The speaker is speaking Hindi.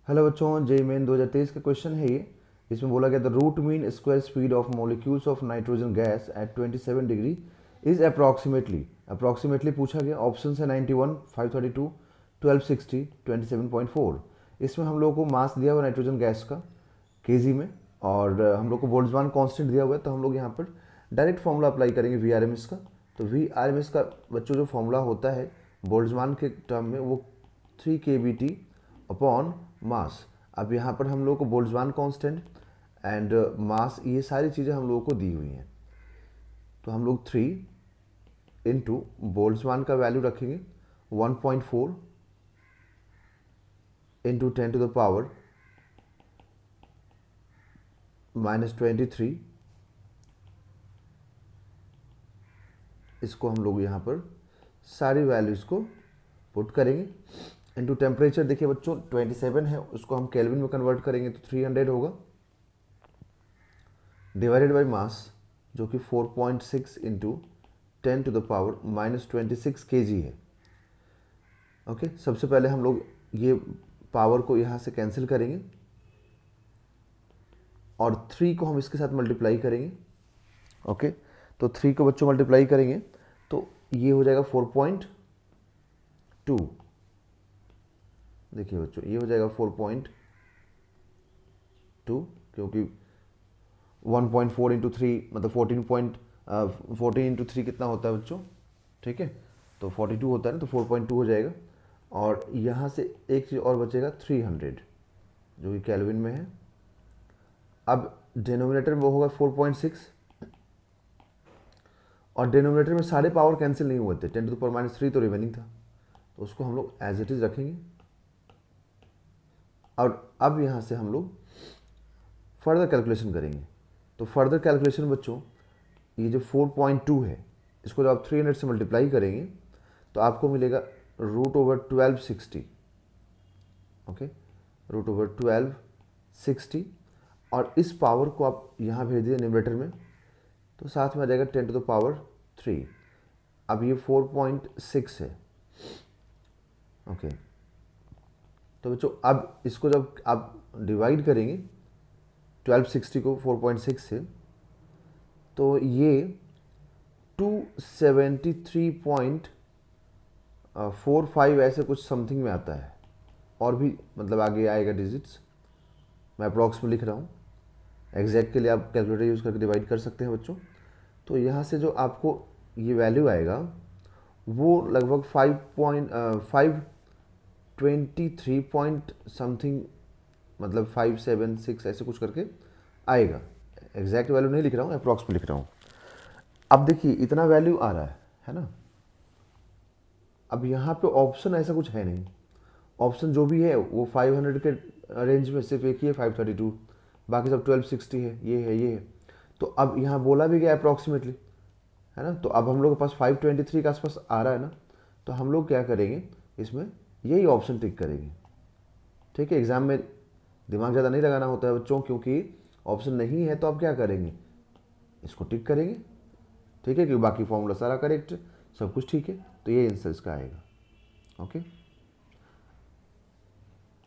हेलो बच्चों, जेईई मेन 2023 का क्वेश्चन है ये। इसमें बोला गया the root mean square speed of molecules of nitrogen gas at 27 degree is approximately पूछा गया। ऑप्शन है 91, 532, 1260, 27.4। इसमें हम लोग को मास दिया हुआ नाइट्रोजन गैस का केजी में, और हम लोग को बोल्ट्जमान कांस्टेंट दिया हुआ है, तो हम लोग यहाँ पर डायरेक्ट फॉर्मूला अप्लाई करेंगे वी आर एम एस का। तो वी आर एम एस का बच्चों जो फॉर्मूला होता है बोल्ट्जमान के टर्म में, वो 3 kBt अपॉन मास। अब यहाँ पर हम लोग को बोल्ट्जमान कांस्टेंट एंड मास, ये सारी चीज़ें हम लोगों को दी हुई हैं। तो हम लोग 3 इंटू बोल्ट्जमान का वैल्यू रखेंगे 1.4 इंटू 10⁻³ -23। इसको हम लोग यहाँ पर सारी वैल्यूज़ को पुट करेंगे। इनटू टेम्परेचर देखिए बच्चों 27 है, उसको हम केल्विन में कन्वर्ट करेंगे तो 300 होगा, डिवाइडेड बाय मास जो कि 4.6 इंटू 10⁻⁻26 kg है। ओके, सबसे पहले हम लोग ये पावर को यहाँ से कैंसिल करेंगे और 3 को हम इसके साथ मल्टीप्लाई करेंगे। ओके, तो 3 को बच्चों मल्टीप्लाई करेंगे तो ये हो जाएगा 4.2। देखिए बच्चों ये हो जाएगा 4.2, क्योंकि 1.4 इंटू 3 मतलब 14 इंटू 3 कितना होता है बच्चों? ठीक है, तो 42 होता है ना, तो 4.2 हो जाएगा। और यहाँ से एक चीज़ और बचेगा 300, जो कि केल्विन में है। अब डिनोमिनेटर में वो होगा 4.6, और डिनोमिनेटर में सारे पावर कैंसिल नहीं हुए थे, 10⁻³ तो रिमेनिंग था, तो उसको हम लोग एज इट इज़ रखेंगे। और अब यहाँ से हम लोग फर्दर कैलकुलेशन करेंगे। तो फर्दर कैलकुलेशन बच्चों, ये जो 4.2 है, इसको जब आप 300 से मल्टीप्लाई करेंगे तो आपको मिलेगा √1260। ओके, √1260, और इस पावर को आप यहाँ भेज दिए न्यूमरेटर में, तो साथ में आ जाएगा 10⁻3। अब ये 4.6 है। ओके, तो बच्चों अब इसको जब आप डिवाइड करेंगे 1260 को 4.6 से, तो ये 273.45 ऐसे कुछ समथिंग में आता है, और भी मतलब आगे आएगा डिजिट्स, मैं अप्रॉक्स में लिख रहा हूँ। एग्जैक्ट के लिए आप कैलकुलेटर यूज़ करके डिवाइड कर सकते हैं बच्चों। तो यहाँ से जो आपको ये वैल्यू आएगा वो लगभग 523 पॉइंट समथिंग, मतलब 576 ऐसे कुछ करके आएगा। एग्जैक्ट वैल्यू नहीं लिख रहा हूँ, अप्रॉक्स में लिख रहा हूँ। अब देखिए इतना वैल्यू आ रहा है ना। अब यहाँ पे ऑप्शन ऐसा कुछ है नहीं, ऑप्शन जो भी है वो 500 के रेंज में सिर्फ एक ही है 532, बाकी सब 1260 है, ये है, ये है। तो अब यहाँ बोला भी गया अप्रॉक्सीमेटली, है ना। तो अब हम लोग के पास 523 के आसपास आ रहा है ना, तो हम लोग क्या करेंगे, इसमें यही ऑप्शन टिक करेंगे। ठीक है, एग्जाम में दिमाग ज़्यादा नहीं लगाना होता है बच्चों, क्योंकि ऑप्शन नहीं है तो आप क्या करेंगे, इसको टिक करेंगे। ठीक है, क्योंकि बाकी फॉर्मूला सारा करेक्ट, सब कुछ ठीक है, तो ये आंसर इसका आएगा। ओके।